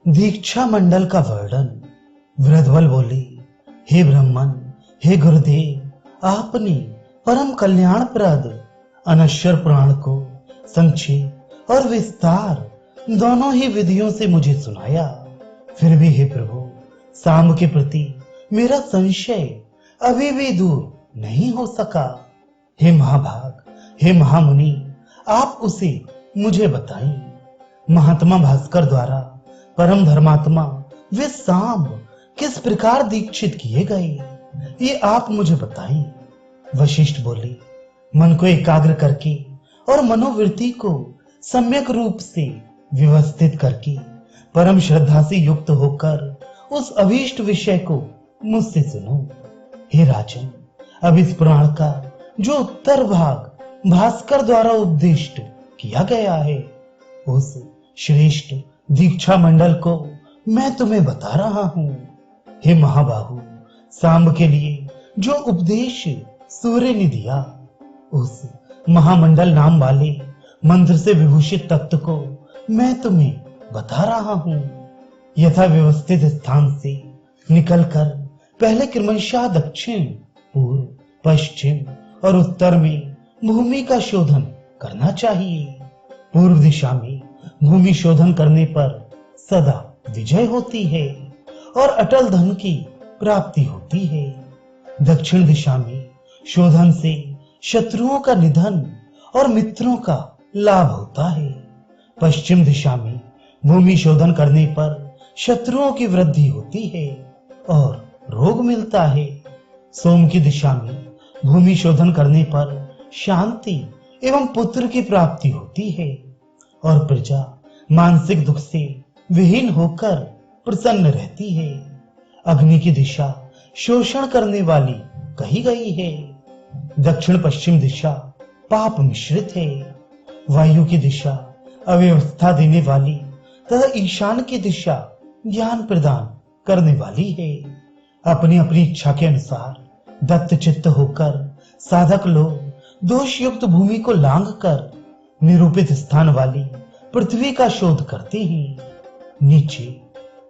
दीक्षा मंडल का वर्णन। वृद्धवल बोली, हे ब्रह्मन, हे गुरुदेव, आपने परम कल्याणप्रद अनश्वर पुराण को संक्षेप और विस्तार दोनों ही विधियों से मुझे सुनाया। फिर भी हे प्रभु, सांब के प्रति मेरा संशय अभी भी दूर नहीं हो सका। हे महाभाग, हे महामुनि, आप उसे मुझे बताएं। महात्मा भास्कर द्वारा परम धर्मात्मा वे सांब किस प्रकार दीक्षित किए गए, ये आप मुझे बताएं। वशिष्ठ बोले, मन को एकाग्र करके और मनोवृत्ति को सम्यक रूप से व्यवस्थित करके परम श्रद्धा से युक्त होकर उस अभीष्ट विषय को मुझसे सुनो। हे राजन, अब इस पुराण का जो उत्तर भाग भास्कर द्वारा उद्दिष्ट किया गया है, उस श्रेष्ठ दीक्षा मंडल को मैं तुम्हें बता रहा हूं। हे महाबाहु, सांब के लिए जो उपदेश सूर्य ने दिया, उस महामंडल नाम वाले मंत्र से विभूषित तत्व को मैं तुम्हें बता रहा हूं। यथा व्यवस्थित स्थान से निकलकर पहले क्रमशः दक्षिण, पूर्व, पश्चिम और उत्तर में भूमि का शोधन करना चाहिए। पूर्व दिशा में भूमि शोधन करने पर सदा विजय होती है और अटल धन की प्राप्ति होती है। दक्षिण दिशा में शोधन से शत्रुओं का निधन और मित्रों का लाभ होता है। पश्चिम दिशा में भूमि शोधन करने पर शत्रुओं की वृद्धि होती है और रोग मिलता है। सोम की दिशा में भूमि शोधन करने पर शांति एवं पुत्र की प्राप्ति होती है और प्रजा मानसिक दुख से विहीन होकर प्रसन्न रहती है। अग्नि की दिशा शोषण करने वाली कही गई है। दक्षिण पश्चिम दिशा पाप मिश्रित है। वायु की दिशा अव्यवस्था देने वाली तथा ईशान की दिशा ज्ञान प्रदान करने वाली है। अपनी अपनी इच्छा के अनुसार दत्त चित्त होकर साधक लोग दोष युक्त भूमि को लांघ कर निरूपित स्थान वाली पृथ्वी का शोध करते हैं। नीचे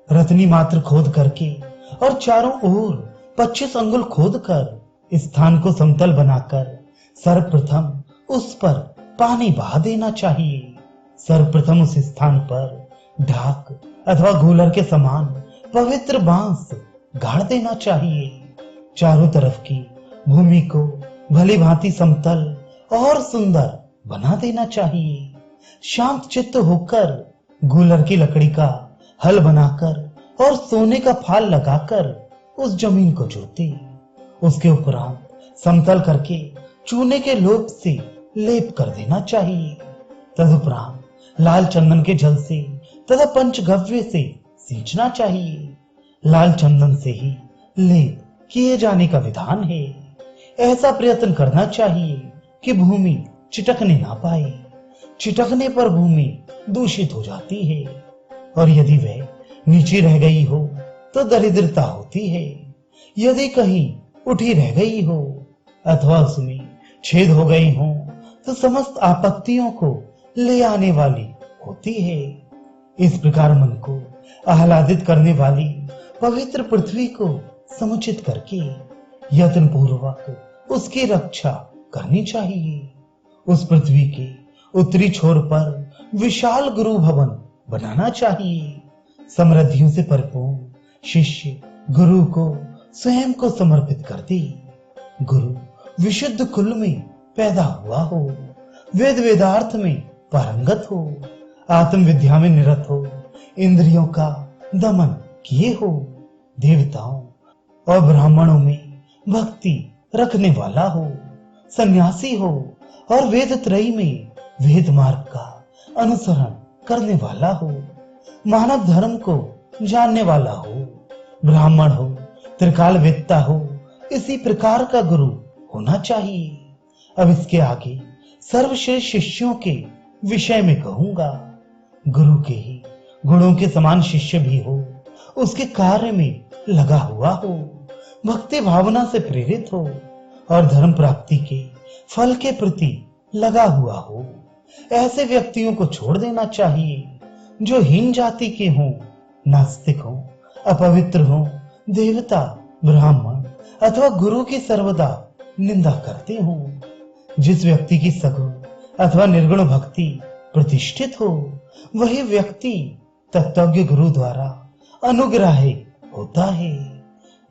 रत्नी मात्र खोद करके और चारों ओर 25 अंगुल खोद कर स्थान को समतल बनाकर सर्वप्रथम उस पर पानी बहा देना चाहिए। सर्वप्रथम उस स्थान पर ढाक अथवा गूलर के समान पवित्र बांस गाड़ देना चाहिए। चारों तरफ की भूमि को भली भांति समतल और सुंदर बना देना चाहिए। शांत चित्त होकर गूलर की लकड़ी का हल बनाकर और सोने का फाल लगाकर उस जमीन को जोते। उसके उपरांत समतल करके चूने के लोप से लेप कर देना चाहिए। तदुपरांत लाल चंदन के जल से तथा पंचगव्य से सींचना चाहिए। लाल चंदन से ही लेप किए जाने का विधान है। ऐसा प्रयत्न करना चाहिए कि भूमि चिटकने ना पाए। चिटकने पर भूमि दूषित हो जाती है और यदि वह नीचे रह गई हो तो दरिद्रता होती है। यदि कहीं उठी रह गई हो अथवा उसमें छेद हो गई हो तो समस्त आपत्तियों को ले आने वाली होती है। इस प्रकार मन को आह्लादित करने वाली पवित्र पृथ्वी को समुचित करके यत्न पूर्वक उसकी रक्षा करनी चाहिए। उस पृथ्वी के उत्तरी छोर पर विशाल गुरु भवन बनाना चाहिए। समृद्धियों से परिपूर्ण शिष्य गुरु को स्वयं को समर्पित कर दे। गुरु विशुद्ध कुल में पैदा हुआ हो, वेद वेदार्थ में पारंगत हो, आत्म विद्या में निरत हो, इंद्रियों का दमन किए हो, देवताओं और ब्राह्मणों में भक्ति रखने वाला हो, सन्यासी हो और वेद त्रयी में वेद मार्ग का अनुसरण करने वाला हो, मानव धर्म को जानने वाला हो, ब्राह्मण हो, त्रिकालवेत्ता हो, इसी प्रकार का गुरु होना चाहिए। अब इसके आगे सर्वश्रेष्ठ शिष्यों के विषय में कहूंगा। गुरु के ही गुणों के समान शिष्य भी हो, उसके कार्य में लगा हुआ हो, भक्ति भावना से प्रेरित हो और धर्म प्राप्ति के फल के प्रति लगा हुआ हो। ऐसे व्यक्तियों को छोड़ देना चाहिए जो हीन जाति के हों नास्तिक हो, अपवित्र हो, देवता, ब्राह्मण अथवा गुरु की सर्वदा निंदा करते हो। जिस व्यक्ति की सगुण अथवा निर्गुण भक्ति प्रतिष्ठित हो, वही व्यक्ति तत्वज्ञ गुरु द्वारा अनुग्राही होता है।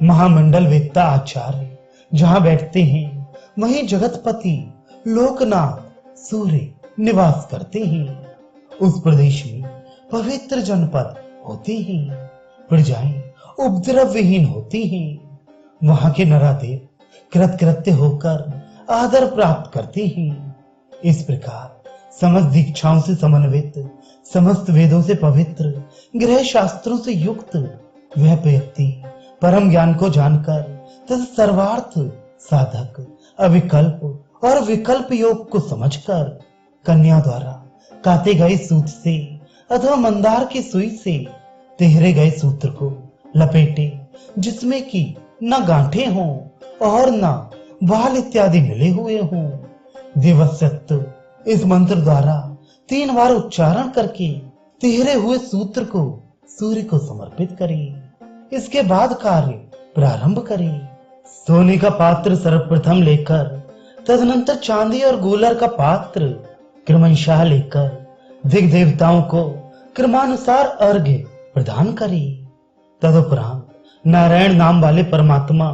महामंडल वेत्ता आचार्य जहां बैठते हैं, वहीं जगतपति लोकनाथ सूर्य निवास करते हैं। उस प्रदेश में पवित्र जनपद होते हैं, प्रजाएं उपद्रव विहीन होती हैं। वहां के नरादेव कृतकृत्य होकर आदर प्राप्त करते हैं। इस प्रकार समस्त दीक्षाओं से समन्वित, समस्त वेदों से पवित्र, गृह शास्त्रों से युक्त वह व्यक्ति परम ज्ञान को जानकर तथा सर्वार्थ साधक अविकल्प और विकल्प योग को समझकर कन्या द्वारा काते गए सूत से अथवा मंदार की सुई से तिहरे गए सूत्र को लपेटे, जिसमें कि न गांठे हों और न बाल इत्यादि मिले हुए हों। देवसत्व इस मंत्र द्वारा 3 बार उच्चारण करके तिहरे हुए सूत्र को सूर्य को समर्पित करें। इसके बाद कार्य प्रारंभ करें। सोने का पात्र सर्वप्रथम लेकर तदनंतर चांदी और गूलर का पात्र क्रमशः लेकर दिग देवताओं को क्रमानुसार अर्घ्य प्रदान करें। तदुपरांत नारायण नाम वाले परमात्मा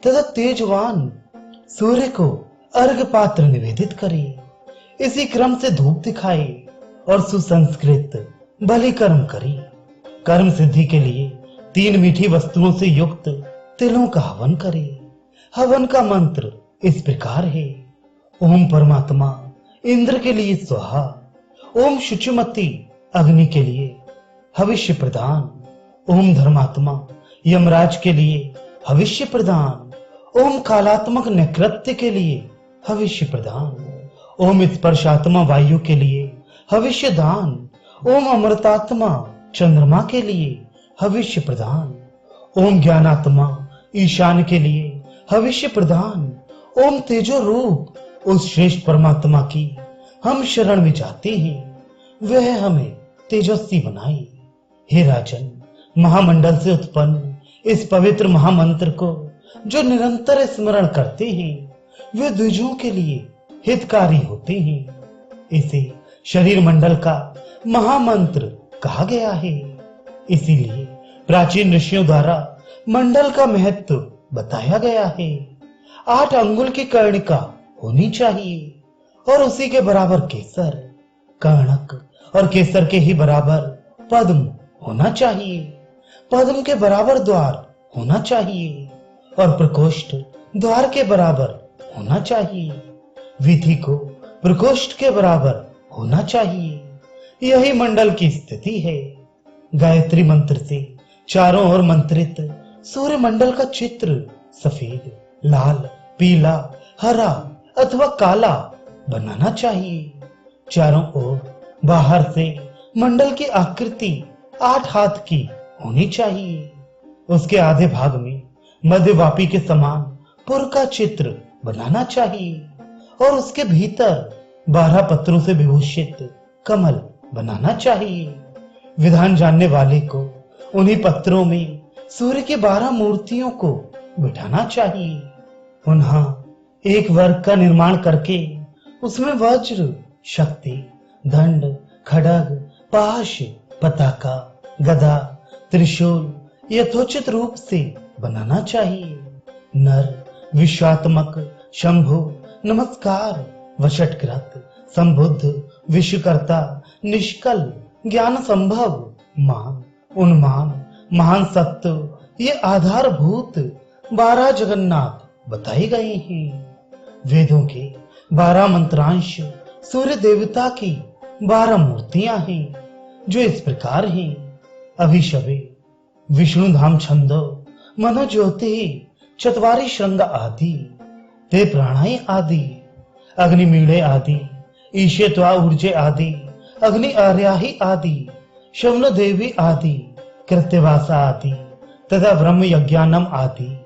तथा तेजवान सूर्य को अर्घ्य पात्र निवेदित करें। इसी क्रम से धूप दिखाए और सुसंस्कृत बलि कर्म करें। कर्म सिद्धि के लिए 3 मीठी वस्तुओं से युक्त तिलों का हवन करें। हवन का मंत्र इस प्रकार है: ओम परमात्मा इंद्र के लिए स्वाहा, ओम शुचिमती अग्नि के लिए हविष्य प्रदान, ओम धर्मात्मा यमराज के लिए हविष्य प्रदान, ओम कालात्मक नकृत्य के लिए हविष्य प्रदान, ओम स्पर्शात्मा वायु के लिए हविष्य दान, ओम अमृतात्मा चंद्रमा के लिए हविष्य प्रदान, ओम ज्ञानात्मा ईशान के लिए हविष्य प्रदान, ओम तेजो रूप उस श्रेष्ठ परमात्मा की हम शरण में जाते हैं, वह हमें तेजस्वी बनाए। हे राजन, महामंडल से उत्पन्न इस पवित्र महामंत्र को जो निरंतर स्मरण करते हैं, वे द्विजों के लिए हितकारी होते हैं। इसे शरीर मंडल का महामंत्र कहा गया है। इसीलिए प्राचीन ऋषियों द्वारा मंडल का महत्व बताया गया है। 8 अंगुल की कर्णिका होनी चाहिए और उसी के बराबर केसर, कर्णक और केसर के ही बराबर पद्म होना चाहिए। पद्म के बराबर द्वार होना चाहिए और प्रकोष्ठ द्वार के बराबर होना चाहिए। विधि को प्रकोष्ठ के बराबर होना चाहिए। यही मंडल की स्थिति है। गायत्री मंत्र से चारों ओर मंत्रित सूर्य मंडल का चित्र सफेद, लाल, पीला, हरा अथवा काला बनाना चाहिए। चारों ओर बाहर से मंडल की आकृति 8 हाथ की होनी चाहिए। उसके आधे भाग में मध्यवापी के समान पुर का चित्र बनाना चाहिए और उसके भीतर 12 पत्रों से विभूषित कमल बनाना चाहिए। विधान जानने वाले को उन्हीं पत्रों में सूर्य की 12 मूर्तियों को बिठाना चाहिए। पुनः एक वर्ग का निर्माण करके उसमें वज्र, शक्ति, दंड, खड्ग, पाश, पताका, गदा, त्रिशूल यथोचित रूप से बनाना चाहिए। नर, विश्वात्मक, शंभु, नमस्कार, वशटकृत, संबुद्ध, विश्वकर्ता, निष्कल, ज्ञान संभव, मान, उन्मान, महान सत्व ये आधारभूत 12 जगन्नाथ बताए गए हैं। वेदों के 12 मंत्रांश सूर्य देवता की 12 मूर्तियां हैं जो इस प्रकार हैं: अभिशवे, विष्णु धाम छंदो, मनोज्योति, चतवारी श्रृंग आदि, ते प्राणाई आदि, अग्निमीड़े आदि, ईशेत्वा ऊर्जे आदि, अग्नि आर्याही आदि, शवनो देवी आदि, कृत्यवासा आदि तथा ब्रह्म यज्ञानम आदि।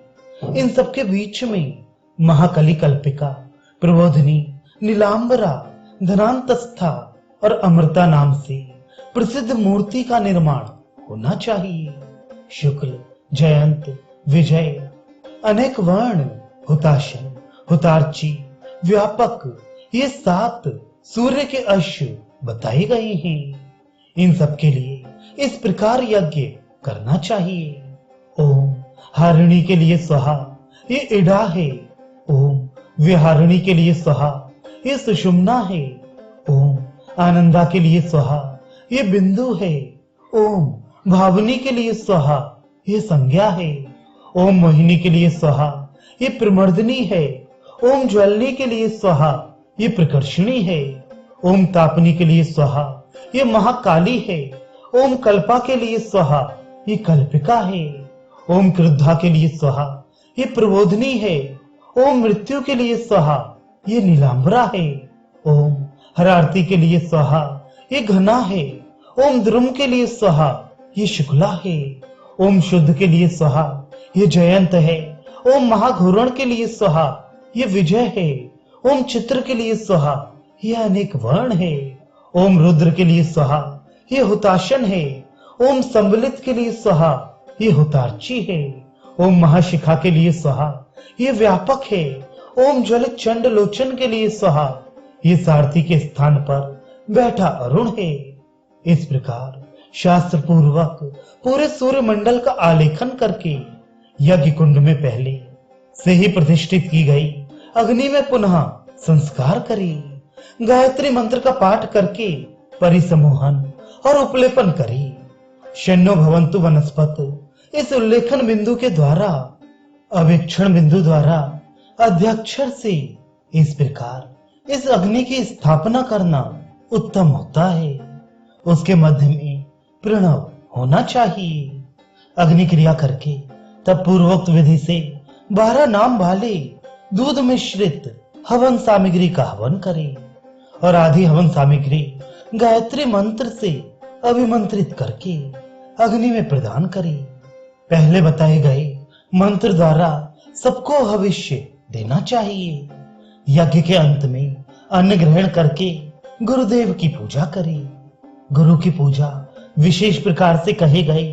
इन सबके बीच में महाकली कल्पिका, प्रबोधिनी, नीलांबरा, धनांतस्था और अमृता नाम से प्रसिद्ध मूर्ति का निर्माण होना चाहिए। शुक्ल, जयंत, विजय, अनेक वर्ण, हुताशन, हुतार्ची, व्यापक, ये 7 सूर्य के अश्व बताए गए हैं। इन सब के लिए इस प्रकार यज्ञ करना चाहिए। ओम हारिणी के लिए स्वाहा, ये इड़ा है। ओम विहारिणी के लिए स्वाहा, ये सुषुम्ना है। ओम आनंदा के लिए स्वाहा, ये बिंदु है। ओम भावनी के लिए स्वाहा, ये संज्ञा है। ओम मोहिनी के लिए स्वाहा, ये प्रमर्दनी है। ओम ज्वलनी के लिए स्वाहा, ये प्रकर्षणी है। ओम तापनी के लिए स्वाहा, ये महाकाली है। ओम कल्पा के लिए स्वाहा, ये कल्पिका है। ओम क्रुद्धा के लिए स्वाहा, ये प्रबोधनी है। ओम मृत्यु के लिए स्वाहा, ये नीलांबरा है। ओम हरारती के लिए स्वाहा, ये घना है। ओम द्रुम के लिए स्वाहा, ये शुक्ला है। ओम शुद्ध के लिए स्वाहा, ये जयंत है। ओम महाघूरण के लिए स्वाहा, ये विजय है। ओम चित्र के लिए स्वाहा, ये अनेक वर्ण है। ओम रुद्र के लिए स्वाहा, ये हुताशन है। ओम संबलित के लिए स्वाहा, ये हुतार्ची है। ओम महाशिखा के लिए स्वाहा, ये व्यापक है। ओम ज्वलित चंड लोचन के लिए स्वाहा, ये सारथी के स्थान पर बैठा अरुण है। इस प्रकार शास्त्र पूर्वक पूरे सूर्य मंडल का आलेखन करके यज्ञ कुंड में पहले से ही प्रतिष्ठित की गई अग्नि में पुनः संस्कार करी। गायत्री मंत्र का पाठ करके परिसमोहन और उपलेपन करी। शन्नो भवन्तु वनस्पत, इस उल्लेखन बिंदु के द्वारा, अवेक्षण बिंदु द्वारा, अध्यक्षर से इस प्रकार इस अग्नि की स्थापना करना उत्तम होता है। उसके मध्य में प्रणव होना चाहिए। अग्नि क्रिया करके तब पूर्वोक्त विधि से 12 नाम वाले दूध मिश्रित हवन सामग्री का हवन करे और आधी हवन सामग्री गायत्री मंत्र से अभिमंत्रित करके अग्नि में प्रदान करे। पहले बताए गए मंत्र द्वारा सबको हविष्य देना चाहिए। यज्ञ के अंत में अन्न ग्रहण करके गुरुदेव की पूजा करे। गुरु की पूजा विशेष प्रकार से कहे गए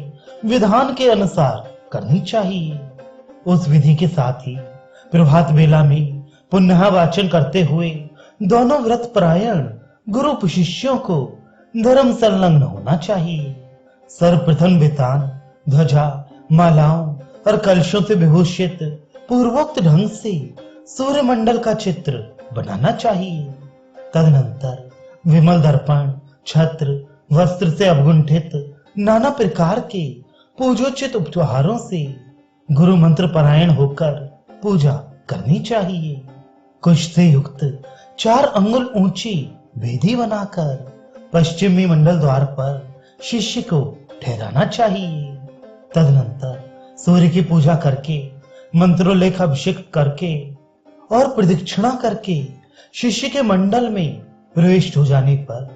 विधान के अनुसार करनी चाहिए। उस विधि के साथ ही प्रभात बेला में पुनः वाचन करते हुए दोनों व्रत परायण गुरु शिष्यों को धर्म संलग्न होना चाहिए। सर्वप्रथम बेतान, ध्वजा, मालाओं और कलशों से विभूषित पूर्वोक्त ढंग से सूर्य मंडल का चित्र बनाना चाहिए। तदनंतर विमल दर्पण, छत्र, वस्त्र से अवगुंठित नाना प्रकार के पूजोचित उपहारों से गुरु मंत्र परायण होकर पूजा करनी चाहिए। कुश से युक्त 4 अंगुल ऊंची वेदी बनाकर पश्चिमी मंडल द्वार पर शिष्य को ठहराना चाहिए। तदनंतर सूर्य की पूजा करके मंत्रोल्लेख अभिषेक करके और प्रदक्षिणा करके शिष्य के मंडल में प्रविष्ट हो जाने पर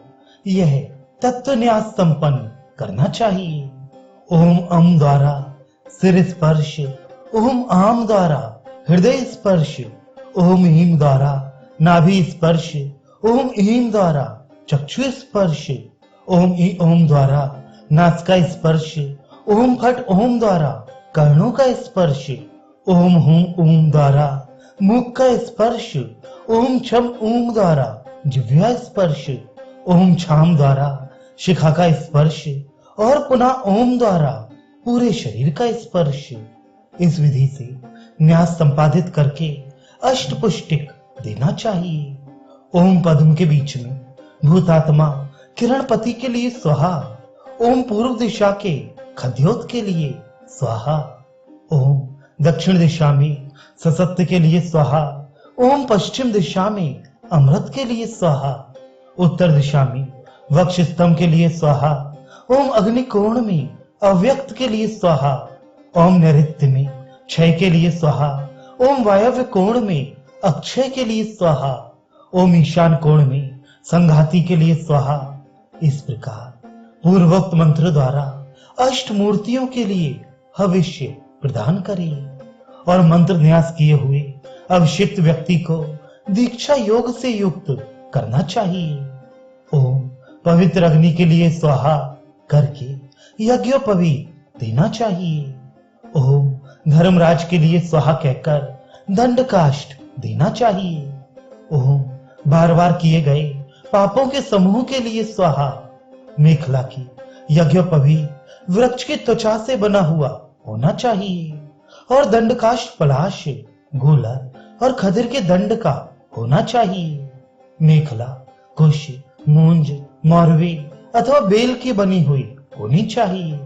यह तत्व न्यास संपन्न करना चाहिए। ओम अम द्वारा सिर स्पर्श, ओम आम द्वारा हृदय स्पर्श, ओम हीम द्वारा नाभि स्पर्श, ओम हीम द्वारा चक्षु स्पर्श, ओम द्वारा नासिका स्पर्श, ओम फट ओम द्वारा कर्णों का स्पर्श, ओम हुम ओम द्वारा मुख का स्पर्श, ओम छम ओम द्वारा जिह्वा स्पर्श, ओम छाम द्वारा शिखा का स्पर्श और पुनः ओम द्वारा पूरे शरीर का स्पर्श। इस विधि से न्यास संपादित करके अष्टपुष्टिक देना चाहिए। ओम पद्म के बीच में भूतात्मा किरणपति के लिए स्वाहा, ओम पूर्व दिशा के खद्योत के लिए स्वाहा, ओम दक्षिण दिशा में सशक्त के लिए स्वाहा, ओम पश्चिम दिशा में अमृत के लिए स्वाहा, उत्तर दिशा में वक्ष स्तंभ के लिए स्वाहा, ओम अग्निकोण में अव्यक्त के लिए स्वाहा, ओम नैऋत्य में क्षय के लिए स्वाहा, ओम वायव्य कोण में अक्षय के लिए स्वाहा, ओम ईशान कोण में संघाती के लिए स्वाहा। इस प्रकार पूर्वोक्त मंत्र द्वारा अष्ट मूर्तियों के लिए हविष्य प्रदान करें और मंत्र न्यास किए हुए अभिषिक्त व्यक्ति को दीक्षा योग से युक्त करना चाहिए। ओम पवित्र अग्नि के लिए स्वाहा करके यज्ञोपवीत देना चाहिए। ओम धर्मराज के लिए स्वाहा कहकर दंड काष्ठ देना चाहिए। ओम बार बार किए गए पापों के समूह के लिए स्वाहा। मेखला की यज्ञोपवीत वृक्ष की त्वचा से बना हुआ होना चाहिए और दंड काष्ठ पलाश, गोलर और खदिर के दंड का होना चाहिए। मेखला कुश, मूंज, मौरवी अथवा बेल की बनी हुई होनी चाहिए।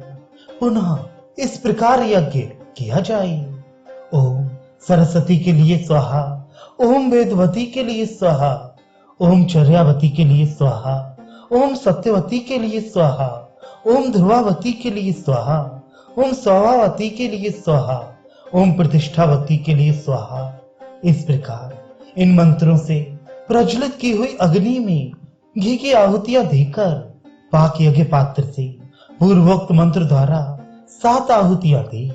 पुनः इस प्रकार यज्ञ किया जाए। ओम सरस्वती के लिए स्वाहा, ओम वेदवती के लिए स्वाहा, ओम चर्यावती के लिए स्वाहा, ओम सत्यवती के लिए स्वाहा, ओम ध्रुवावती के लिए स्वाहा, ओम सौवावती के लिए स्वाहा, ओम प्रतिष्ठावती के लिए स्वाहा। इस प्रकार इन मंत्रों से प्रज्वलित की हुई अग्नि में घी की आहुतियां देकर पाक यज्ञ पात्र से पूर्वोक्त मंत्र द्वारा 7 आहुतियां दी।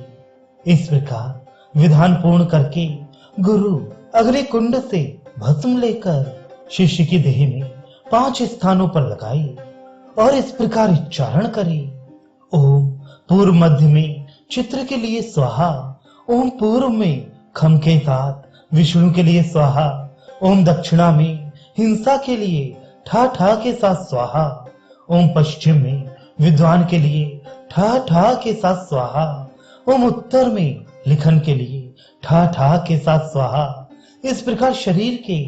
इस प्रकार विधान पूर्ण करके गुरु अग्नि कुंड से भस्म लेकर शिष्य की देह में 5 स्थानों पर लगाई और इस प्रकार उच्चारण करे। ओम पूर्व मध्य में चित्र के लिए स्वाहा, ओम पूर्व में खम के साथ विष्णु के लिए स्वाहा, ओम दक्षिणा में हिंसा के लिए ठा ठा के साथ स्वाहा, ओम पश्चिम में विद्वान के लिए ठा ठा के साथ स्वाहा, ओम उत्तर में लिखन के लिए ठा ठा के साथ स्वाहा। इस प्रकार शरीर के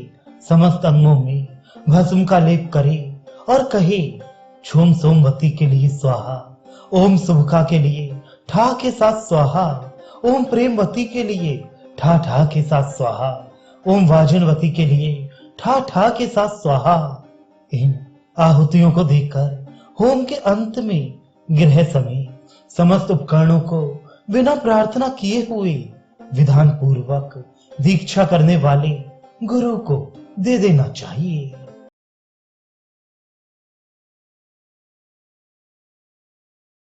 समस्त अंगों में भस्म का लेप करे और कहे छोम सोमवती के लिए स्वाहा, ओम शुभका के लिए ठा के साथ स्वाहा, ओम प्रेमवती के लिए ठा ठा के साथ स्वाहा, ओम वाजनवती के लिए ठा ठा के साथ स्वाहा। इन आहुतियों को देखकर होम के अंत में गृह समेत समस्त उपकरणों को बिना प्रार्थना किए हुए विधान पूर्वक दीक्षा करने वाले गुरु को दे देना चाहिए।